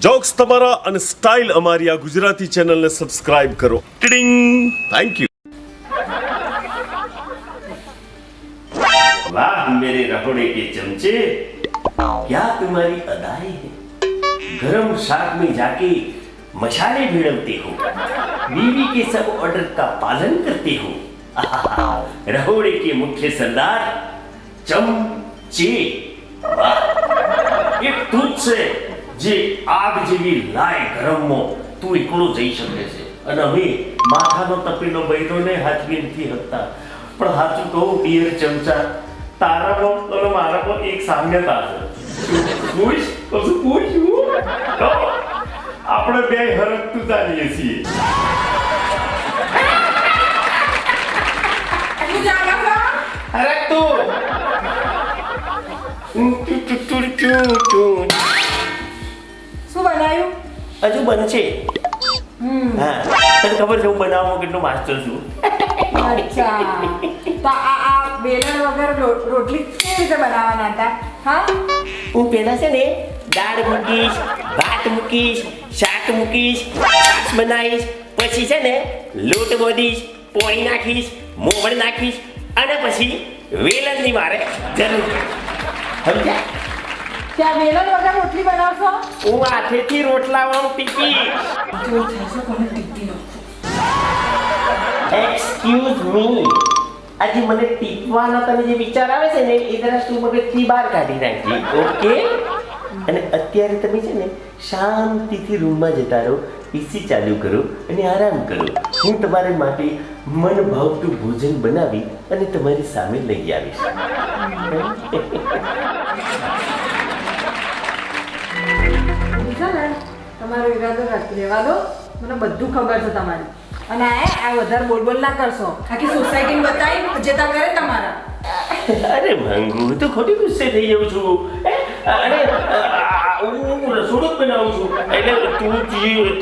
Jokes તમારા અને style અમારી આ ગુજરાતી ચેનલને સબસ્ક્રાઇબ કરો. ટિડિંગ. Thank you. वाह मेरे रहोड़े के चमचे, क्या तुम्हारी अदाएं हैं. गरम साग में जाके मसाले भिड़वते हो, बीवी के सब ऑर्डर का पालन करते हो. रहोड़े के मुख्य सरदार चमचे. वाह, एक तुझ से જે આગ જેવી લાય ગરમમાં તું એકલો જઈ શકે છે અને અમે માથાનો તપેલો બૈરોને હાથવી નથી હતા. પણ સાચું કહું ડિયર ચમચા, તારામાં અને મારામાં એક સામ્યતા છે. પૂછ કશું પૂછ્યું તો આપણે બે હરકતું ચાલીએ છીએ. હરકતું શું બનાવ્યું? હજુ બનશે. હા, તને ખબર છે હું બનાવવામાં કેટલો માસ્ટર છું. અચ્છા, તો આ બેલણ વગર રોટલી કેવી રીતે બનાવવાના હતા? હા, હું પહેલા છે ને દાળ મૂકીશ, ભાત મૂકીશ, શાક મૂકીશ, છાશ બનાવીશ, પછી છે ને લોટ બોધીશ, પોણી નાખીશ, મોવણ નાખીશ અને પછી વેલણની મારે જરૂર પડે. સમજ્યા? ત્યાં વેલણ વગર રોટલી બનાવશો? હું હાથેથી રોટલાવાળું ટીપીશ. જો થશે કોને ટીપી નાખો. એક્સક્યુઝ મી, આજે મને ટીપવાનો તને જે વિચાર આવે છે ને એ જરા તું મગજથી બહાર કાઢી નાખી. ઓકે? અને અત્યારે તમે છે ને શાંતિથી રૂમમાં જતા રહો, એસી ચાલુ કરો અને આરામ કરો. હું તમારા માટે મન ભાવતું ભોજન બનાવી અને તમારી સામે લઈ આવીશ. તમારો ઈરાદો રહેવા દો, મને બધું ખબર છે તમારી. અને આ વધારે બોલ ના કરશો, આખી સોસાયટી બતાવી જતા કરે તમારા. અરે મંગુ, તો ખોટી ગુસ્સે થઈ જાઉં છું. અરે હું રસોડું જ બનાવું છું એટલે તું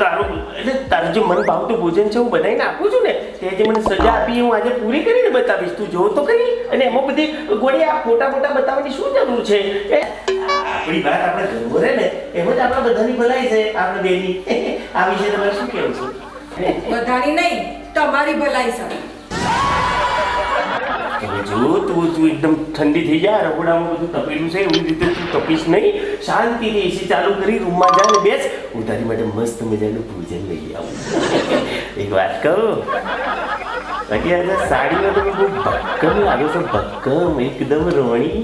તારું એટલે તારું જે મન ભાવતું ભોજન છે હું બનાવીને આપું છું ને, તે જે મને સજા આપી હું આજે પૂરી કરીને બતાવીશ. તું જો તો કરી. અને એમાં બધી ગોળી આ ફોટા બતાવવાની શું જરૂર છે? આપણી વાત આપણે ગમો રહે ને એમ જ આપણા બધાની ભલાઈ છે. આપણે બેની આ વિશે તમારે શું કહેવું છે? બધાની નહીં, તમારી ભલાઈ છે. જો તું એકદમ ઠંડી થઈ જાય, રગોડામાં બધું તપેલું છે એવી રીતે તું તપીશ નહીં. શાંતિથી એસી ચાલુ કરી રૂમમાં જા ને બેસ. હું તારી માટે મસ્ત મજાનું ભોજન લઈ આવું. એક વાત કહું, બાકી આજે સાડીમાં તો બહુ ભક્કમ લાગે છે. ભક્કમ એકદમ રોણી.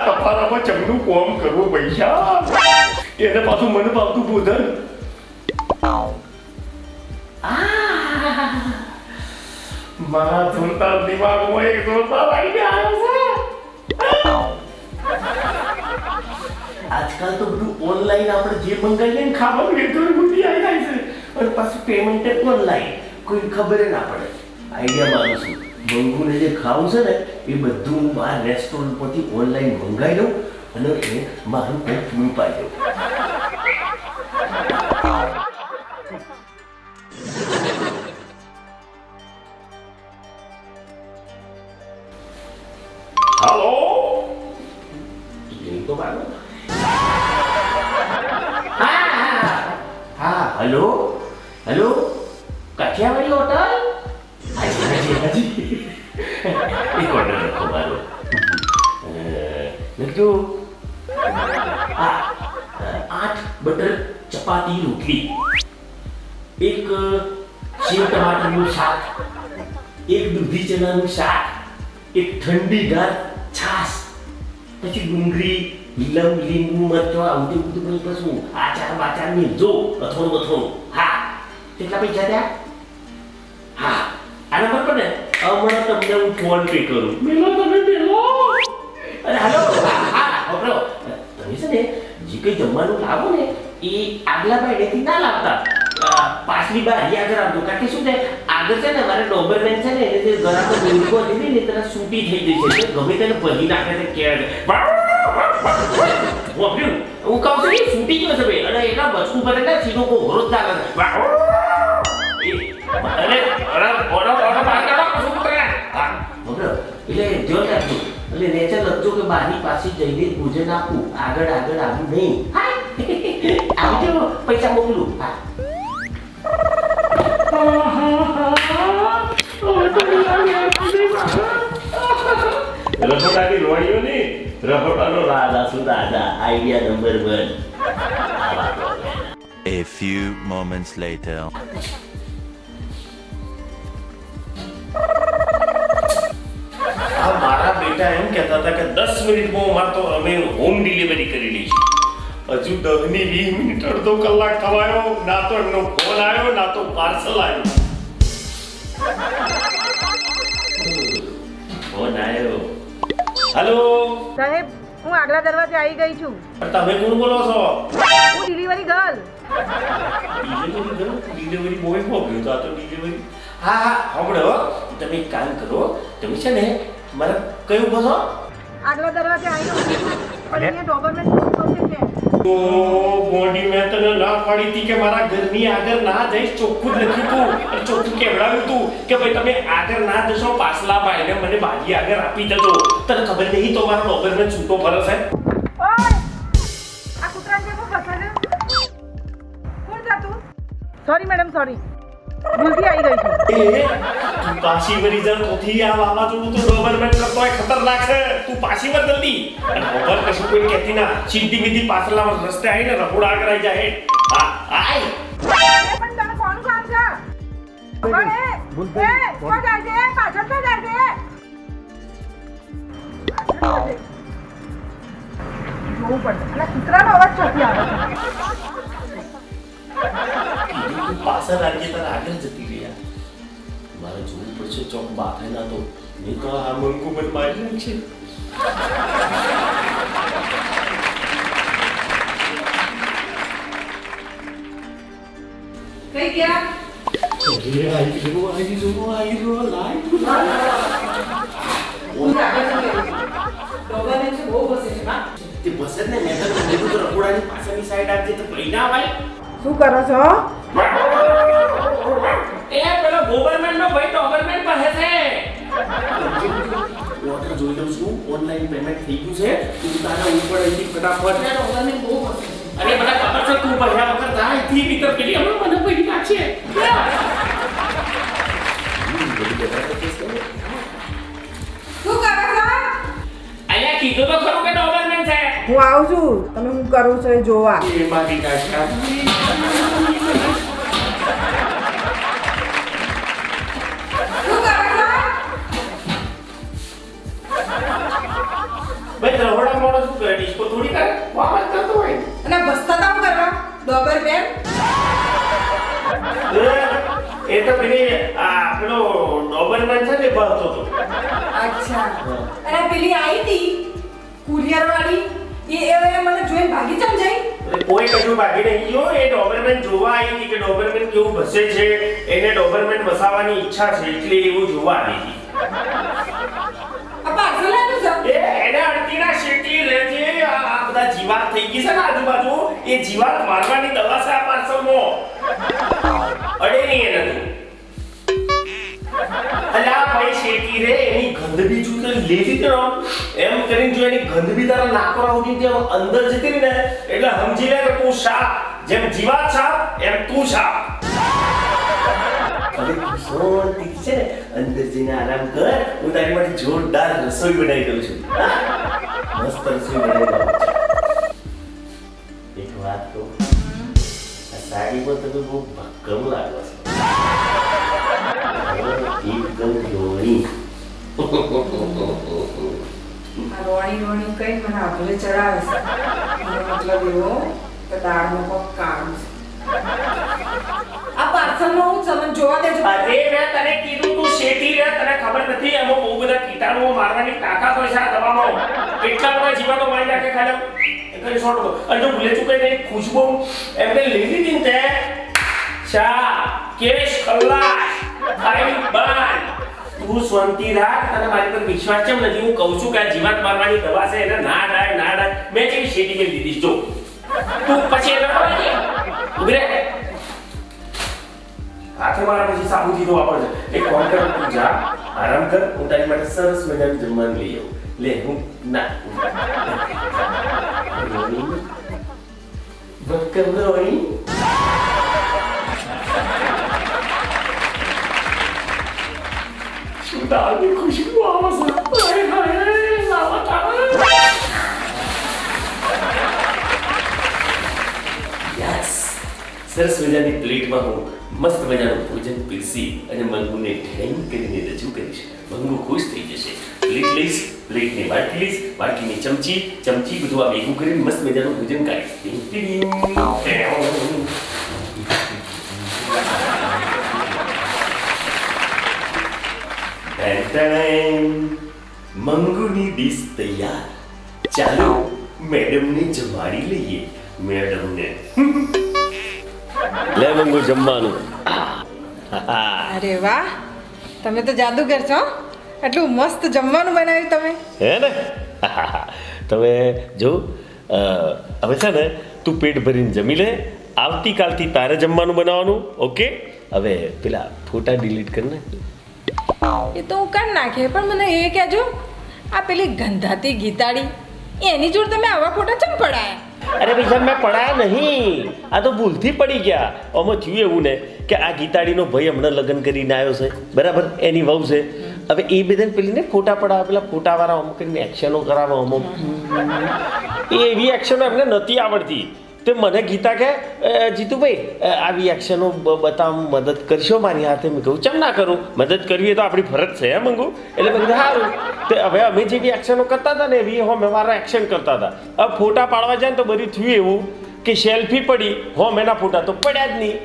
તમારામાં ચમનું કોમ કરવું પૈસા એને પાછું મને પાવતું ભોજન. મારા જોરદાર દિમાગમાં એક જોરદાર આઈડિયા આવ્યો છે. આજકાલ તો બધું ઓનલાઈન આપણે જે મંગાવીએ ને ખાવાનું એ તો બધી આવી જાય છે અને પાછું પેમેન્ટ ઓનલાઈન, કોઈ ખબર ના પડે. આઈડિયા મારું છું, મંગુને જે ખાવું છે ને એ બધું હું બહાર રેસ્ટોરન્ટ પરથી ઓનલાઈન મંગાવી દઉં અને એ મારું કંઈ પૂરું પાડી દઉં. હાલો, તો મારો હા હલો હલો, કાઠિયાવાડી હોટલ? હાજી હાજી, એક ઓર્ડર લખો મારો. લખજો. હા, 8 બટર ચપાતી રોટલી, એક સેવ ટમાટરનું શાક, એક દૂધી ચણાનું શાક, એક ઠંડી ગાર છાશ, પછી ડુંગળી, લીંબુ, મરચો આવું બધું કશું આચાર બાચાર ની જો અથોણું. હા, કેટલા પૈસા થયા? હા, આ નંબર પર ને હમણાં તમને હું ફોન પે કરું. મેલો તમે પેલો. અરે હાલો. હા બરો, તમે છે ને જે કંઈ જમવાનું લાવો ને એ આગલા ભાઈડેથી ના લાવતા. પાછલી બારી આગળ આવજો કારણ કે શું છે આગળ છે ને મારે ડોબરમેન છે ને એને જે ગળામાં દોરકો દીધી ને તરત સૂટી થઈ જશે એટલે ગમે તેને ભરી નાખે છે કેળ વાપર્યું હું કહું છું કે સૂટી ગયો છે ભાઈ અને એના બચકું ભરે ને સીધો ઘોરો જ ચાલે અરે ઓરો બહાર કાઢો શું કરે હા બરાબર એટલે જો રાખજો એટલે નેચર લખજો કે બારી પાસે જઈને ભોજન આપવું આગળ આગળ આવવું નહીં આવજો પૈસા મોકલું હા રફોડાની રોણીઓ ની રફોડાનો રાજા શું રાજા idea number 1 A few moments later. આ મારા બેટા એમ કહેતા હતા કે 10 મિનિટમાં અમાર તો અમે હોમ ડિલિવરી કરી લઈશું હજુ 10 ની 20 મિનિટ અડધો કલાક થવાયો ના તો એમનો ફોન આવ્યો ના તો પાર્સલ આવ્યું ફોન આવ્યો હેલો સાહેબ હું આગલા દરવાજે આવી ગઈ છું તમે કોણ બોલો છો હું ડિલિવરી ગર્લ ડિલિવરી બોય હો ગયો તો આ તો ડિલિવરી હા હા સાંભળો તમે એક કામ કરો તમે છે ને મારા કયું બોલો આગલા દરવાજે આવી ગઈ છું પણ અહીંયા ડોબરમેન ફોન કરશે છે તો બોડી મેં તને ના પાડી હતી કે મારા ઘરની આગળ ના જઈશ ચોખ્ખું જ લખ્યું તું અને ચોખ્ખું કહેવડાવ્યું તું કે ભાઈ તમે આગળ ના જશો પાછલા ભાઈને મને બાજી આગળ આપી દેજો તને ખબર નહીં તો મારો ડોબરમેન છૂટો ફરસ હે ઓય આ કૂતરાને કેમ ફસાડ્યો કોણ જાતું સોરી મેડમ સોરી ભૂલથી આવી ગઈ છું તું પાછી વળી જા તોથી આ વાવાઝોડું તો ડોબરમેન કરતોય ખતરનાક છે તું પાછી વળ જલ્દી અને ખબર કશું કોઈ કહેતી ના સીધી મીધી પાછલા રસ્તે આવીને રખોડા આગળ આવી જાય હા આય પણ તને કોણ કામ છે પણ એ કોણ જાય છે પાછળ તો જાય છે જોવું પડશે અને કૂતરાનો અવાજ ચોથી આવે છે તું પાછળ આવી તારે આગળ જતી રહ્યા મારે જોવું પડશે ચોક બાથે ના તો નહીં તો આ મંકુ મને મારી નાખશે કઈ ગયા આવી રહ્યો લાઈટ ડોબરમેન છે બહુ બસે છે હા તે બસ જ ને મેં તો કીધું તો રખોડાની પાછળની સાઈડ આવજે તો ભાઈ ના ભાઈ શું કરો છો એ પેલો ગોવર્નમેન્ટ નો ભાઈ ડોબરમેન પાસે છે ઓર્ડર જોઈ લઉં છું ઓનલાઈન પેમેન્ટ થઈ ગયું છે તું તારા ઉપર અહીંથી ફટાફટ ડોબરમેન બહુ બસે છે અરે બધા ખબર છે તું પૈસા વગર જા અહીંથી ભીતર પેલી હમણાં મને પડી નાખશે શું કરો છો અહીંયા કીધું તો ખરું કે ડોબરમેન છે હું આવું છું તમે શું કરો છો એ જોવા એ મારી કાકા શું કરો છો ભાઈ રહોડા મોડો શું કરે ડિસ્કો થોડી કરે વાપસ કરતો હોય અને બસતા કામ કરવા ડોબરમેન એ તો પેલી આ પેલો ડોબરમેન છે ને બહતો તો અચ્છા અને પેલી આવી હતી કુરિયર વાળી એ મને જોઈને ભાગી ચમ જઈ એટલે કોઈ કશું બાકી નહીં ગયો એ ડોબરમેન જોવા આવી હતી કે ડોબરમેન કેવું બસે છે એને ડોબરમેન બસાવવાની ઈચ્છા છે એટલે એવું જોવા આવી હતી આ પાર્સલ આવ્યું છે એને અડતીના શેટી રહે છે આ બધા જીવાત થઈ ગઈ છે ને આજુબાજુ એ જીવાત મારવાની દવા છે આ પાર્સલમાં અડે નહીં એને તું અલ્યા ભાઈ શેટી રે એની ગંધ બી જો લે લીધી તો એમ કરીને જો એની ગંધ બી તારા નાકોરા ઉડી તે અંદર જતી રહી ને એટલે સમજી લે કે તું સાપ જેમ જીવાત સાપ એમ તું સાપ હવે તું શાંતિથી છે ને અંદર જઈને આરામ કર હું તારી માટે જોરદાર રસોઈ બનાવી દઉં છું મસ્ત રસોઈ બનાવી દઉં એક વાત કહું આ સાડી પર તો બહુ ભક્કમ લાગે છે એકદમ જોડી આ રોણી કઈ મને આભલે ચડાવે છે એનો મતલબ એવો કે દાળનો કોક કામ છે આ પાર્સલમાં હું તમને જોવા દેજો અરે મેં તને કીધું તું શેઠી રે તને ખબર નથી એમાં બહુ બધા કીટાણુઓ મારવાની તાકાત હોય છે આ દવામાં કેટલા બધા જીવાતો મારી નાખે ખાલી એટલે શોર્ટ અને જો ભૂલે ચૂકે ને ખુશબુ એમને લઈ લીધી ને તે ચા કેશ ખલ્લાસ ફાઇલ બંધ. તું શાંતિ રાખ. તને મારી પર વિશ્વાસ કેમ નથી? હું કહું છું કે આ જીવાત મારવાની દવા છે એને ના ડાય. મેં જેવી શેટી કરી દીધી જો. તું પછી એને ઉભી રહે. હાથે મારા પછી સાબુથી તો વાપરજે. એક કામ કર, તું જા આરામ કર. હું તારી માટે સરસ મજાનું જમવાનું લઈ આવું. લે હું ના રોણી શું દાળની ખુશ્બુ આવે છે. હાય હાય લાવા તારા. યસ, સરસ મજાની પ્લેટમાં હું મસ્ત મજાનું ભોજન પીરસી અને મંગુને ઠેંગ કરીને રજૂ કરીશ. મંગુ ખુશ થઈ જશે. પ્લેટ લઈશ, પ્લેટની વાટકી લઈશ, વાટકીની ચમચી બધું આ ભેગું કરીને મસ્ત મજાનું ભોજન કાઢીશ. મંગુની ડીશ તૈયાર. ચાલો મેડમને જમાડી લઈએ. મેડમને લે મંગુ જમવાનું. અરે વાહ, તમે તો જાદુગર છો. એટલું મસ્ત જમવાનું બનાવ્યું તમે. હે ને? તમે જો હવે છે ને તું પેટ ભરીને જમી લે. આવતીકાલથી તારે જમવાનું બનાવવાનું. ઓકે? હવે પેલા ફોટા ડિલીટ કરી નાખ. એ તો હું કરી નાખીએ, પણ મને એ કહેજો, આ પેલી ગંધાતી ગીતાડી એની જોડે તમે આવા ફોટા ચમ પડાયા? અરે ભાઈ સાહેબ, મેં પડાયા નહીં, આ તો ભૂલથી પડી ગયા. આમાં થયું એવું ને કે આ ગીતાડીનો ભાઈ હમણાં લગ્ન કરીને આવ્યો છે, બરાબર? એની વહુ છે. હવે એ બધાને પેલીને ફોટા પડાવે, પેલા ફોટાવાળા અમુક કરીને એક્શનો કરાવે. અમુક એવી એક્શનો એમને નથી આવડતી. તો મને ગીતા કહે, જીતુભાઈ આવી એક્શનો બતાવવા મદદ કરશો મારી હાથે? મેં કહું ચમ ના કરું, મદદ કરવી તો આપણી ફરજ છે. હે મંગુ? એટલે મેં કીધું સારું. તો હવે અમે જેવી એક્શનો કરતા હતા ને એવી અમે મારા એક્શન કરતા હતા. હવે ફોટા પાડવા જાય ને તો બધું થયું એવું કે સેલ્ફી પડી, એના ફોટા તો પડ્યા જ નહીં.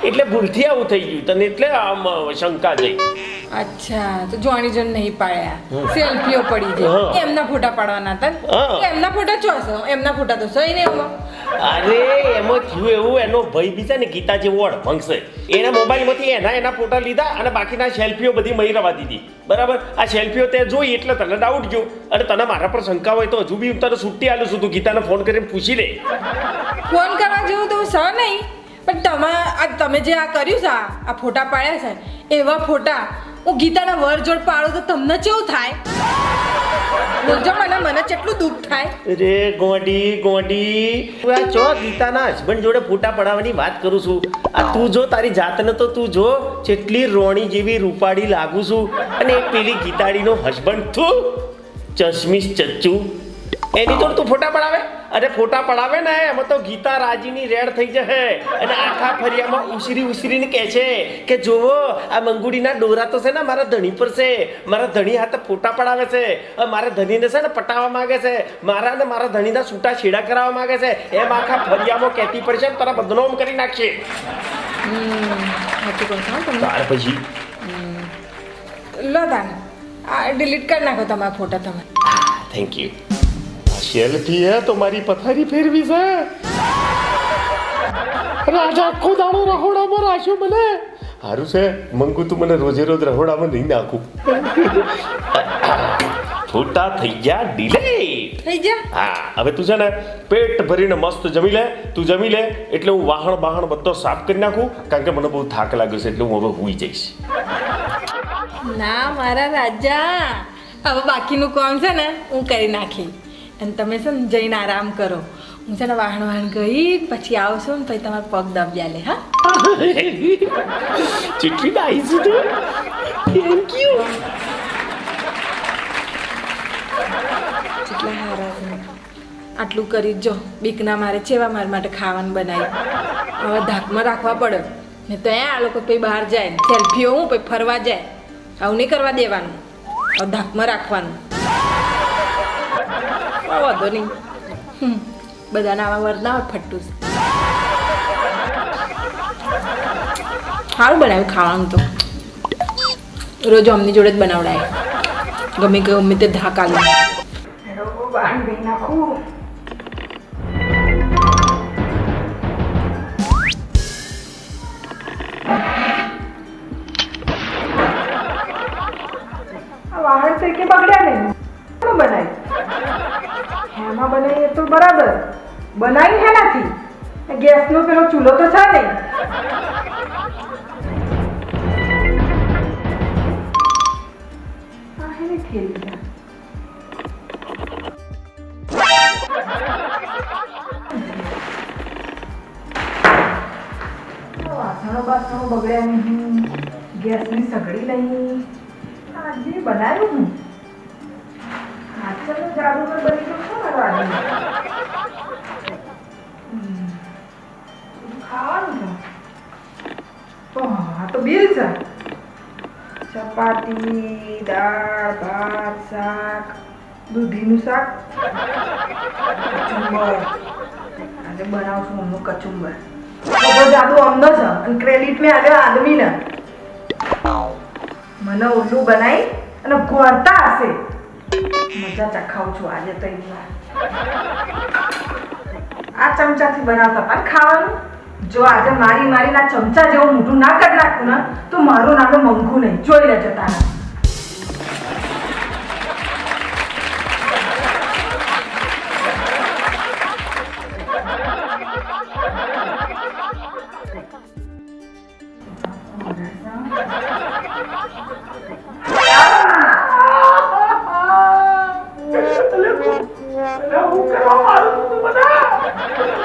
એટલે ભૂલથી આવું થઈ ગયું તને, એટલે આમ શંકા જઈ. અચ્છા, તો જોણી જણ નહીં પાડ્યા, સેલ્ફીઓ પડી જાય. એમના ફોટા પાડવાના હતા. એમના ફોટા ચોસો, એમના ફોટા તો સહી નહીં એમાં. અરે એમાં થયું એવું, એનો ભાઈ બી છે ને ગીતા જેવો અડભંગ છે. એના મોબાઈલમાંથી એના ફોટા લીધા અને બાકીના સેલ્ફીઓ બધી મહી રવા દીધી. બરાબર? આ સેલ્ફીઓ તે જોઈ એટલે તને ડાઉટ ગયો. અને તને મારા પર શંકા હોય તો હજુ બી તને છુટ્ટી આલું છું. તું ગીતાને ફોન કરીને પૂછી લે. ફોન કરવા જેવું તો સહ નહીં, પણ તમે જે આ કર્યું છે, આ ફોટા પાડ્યા છે, એવા ફોટા હું ગીતાના વર જોડ પાડું તો તમને કેવું થાય? બોલજો મને કેટલું દુઃખ થાય. અરે ગોડી આ ચો ગીતાના હસબન્ડ જોડે ફોટા પડાવવાની વાત કરું છું. આ તું જો તારી જાતને તો તું જો, કેટલી રોણી જેવી રૂપાળી લાગુ છું. અને પેલી ગીતાડીનો હસબન્ડ તું ચશ્મીશ ચચ્ચુ, એની જોડે તું ફોટા પડાવે? અરે ફોટા પડાવે ને એમાં તો ગીતા રાજીની રેડ થઈ જશે અને આખા ફરિયામાં ઉસરીને કહે છે કે જોવો આ મંગુડીના ડોરા તો છે ને મારા ધણી પર છે, મારા ધણી હાથે ફોટા પડાવે છે, મારા ધણીને છે ને પટાવવા માંગે છે, મારા ને મારા ધણીના છૂટા છેડા કરાવવા માંગે છે. એમ આખા ફરિયામાં કહેતી પડશે ને તારા બદનામ કરી નાખશે. ત્યાર પછી લો દાન આ ડિલીટ કરી નાખો તમારા ફોટા. તમે થેન્ક યુ. સેલ્ફી હે તો મારી પથારી ફેરવી છે. રાજા આખો દાડો રહોડામાં રાખ્યો મને. સારું છે મંગુ, તું મને રોજે રોજ રહોડામાં નહીં નાખું. ફોટા થઈ ગયા ડિલીટ. થઈ ગયા? હા, હવે તું છે ને પેટ ભરીને મસ્ત જમી લે. તું જમી લે એટલે હું વાહણ બધો સાફ કરી નાખું, કારણ કે મને બહુ થાક લાગ્યો છે એટલે હું હવે સૂઈ જઈશ. ના મારા રાજા, હવે બાકીનું કામ છે ને હું કરી નાખી અને તમે છે ને જઈને આરામ કરો. હું છે ને વાહણ ગઈ પછી આવશો ને પછી તમારા પગ દબ્યા લે. હા, ચીટલી નાઈસ છે. Thank you. કેટલા સારા છે. આટલું કરી જો બીકના મારે ચેવા મારા માટે ખાવાનું બનાવી. હવે ધાકમાં રાખવા પડે ને તો આ લોકો પછી બહાર જાય સેલ્ફીઓ હું પછી ફરવા જાય. આવું નહીં કરવા દેવાનું, હવે ધાકમાં રાખવાનું. વાંધો નહીં, બધાના આવા વરના ફટ્ટું છે. સારું બનાવ્યું ખાવાનું તો. રોજ અમની જોડે જ બનાવડાય, ગમે તે ધાકા લે. નાખું વાહન તો કે બગડ્યા નહીં પણ બનાવી એમાં બનાવી તો બરાબર બનાવી હેનાથી ગેસનો પેલો ચૂલો તો છે નહીં આ હેને થેલી વાસણો બાસણો બગડ્યા નહીં ગેસની સગડી નહીં આજે બનાવ્યું હું આજકાલનું જાદુગર બની ગયું છે મારો આદમી ખાવાનું છે આ તો બિલ છે ચપાતી દાળ ભાત શાક દૂધીનું શાક કચુંબર આજે બનાવશું મમ્મનું કચુંબર બધો જાદુ અમનો છે અને ક્રેડિટ મેં આવ્યો આદમીને મને ઉલ્લુ બનાવી અને ગોળતા હશે મજા ચખાવું છું આજે તો આ ચમચાથી બનાવતા પણ ખાવાનું જો આજે મારી મારીના ચમચા જેવું મોઢું ના કરી નાખું ને તો મારું નામ મંગું નહીં જોઈ લેજો તારા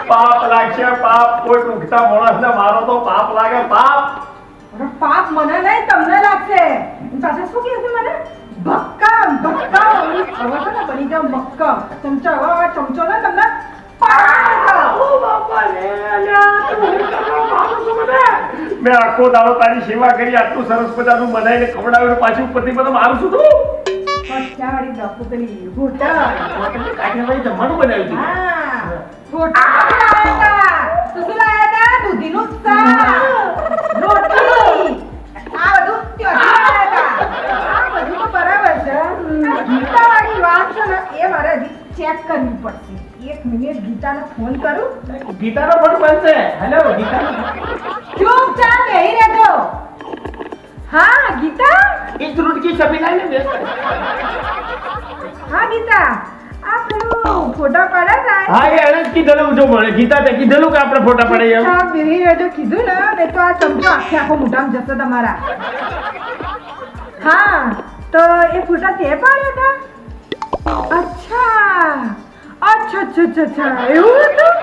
પાપ લાગશે પાપ કોઈ દુખતા માણસને મારો તો પાપ લાગે પાપ પાપ મને નહીં તમને લાગશે પાછા શું કહે છે મને ભક્કમ ભક્કમ હવે છે ને બની જાવ મક્કમ ચમચો હવે ચમચો ને તમને મેં આખો દાડો તારી સેવા કરી આટલું સરસ મજાનું બનાવીને ખવડાવ્યું પાછું ઉપરથી મને મારું છું તું પચાવાળી ડબ્બુ પેલી હોટલ કાઠિયાવાડી જમવાનું બનાવ્યું હતું હા હોટલ લાયા હતા તો શું લાયા હતા દૂધીનું શાક રોટલી આ બધું ત્યાંથી લાયા હતા આ બધું તો બરાબર છે ગીતાવાળી વાત છે ને એ મારે હજી ચેક કરવી પડશે 1 મિનિટ ગીતાને ફોન કરું ગીતાનો ફોન બનશે હેલો ગીતાનો ચૂપચાપ બેહી રહેજો હા ગીતા इस रूट की सभी लाइन में હા ગીતા આ પેલું ફોટો પાડ્યા તા હા એ અનંત કીધેલું જો મને ગીતા તે કીધેલું કે આપણે ફોટા પડાઈએ એમ ચૂપચાપ બેહી રહેજો કીધું ને નહીં તો આ ચમચો આખો મોઢામાં જશે તમારા હા તો એ ફોટા તે પાડ્યા હતા અચ્છા અચ્છા અચ્છા અચ્છા એવું હતું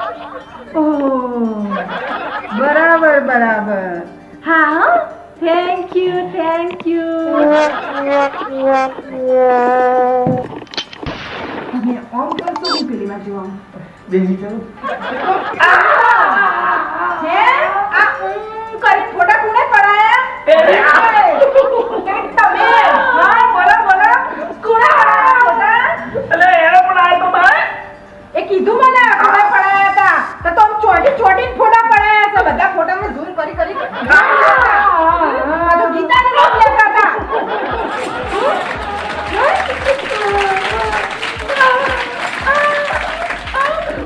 ઓહ બરાબર બરાબર હા હા થેન્ક યુ તમે ઓમ કરશો હું પેલી બાજુ આમ બેસી જાઓ હે આ કરી ફોટા કોને પડાયા તમે હા બોલો બોલો કોને પડાયા ફોટા અલે એને પણ આ તો ભાઈ એ કીધું મને કોને પડાયા હતા તો આમ ચોટી ફોટા પડાયા છે બધા ફોટા મેં ઝૂમ કરી આ તો ગીતાને નામ લેતા હતા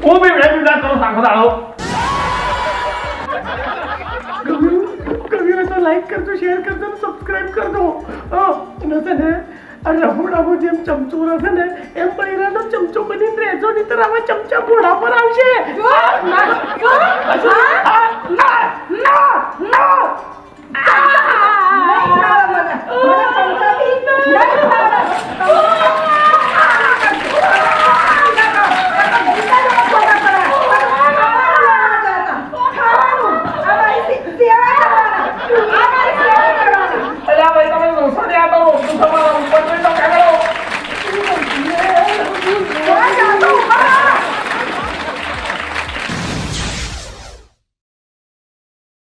હું બી વેબ વિલાસ કરો સાંખો દાડો કવિઓ તો લાઈક કરજો શેર કરજો અને સબસ્ક્રાઇબ કરજો અને છે ને આ રહોડાનો જેમ ચમચો રહે ને એમ બૈરાનો ચમચો બનીને રહેજો નહીં તો આવા ચમચા ઘોડા પર આવશે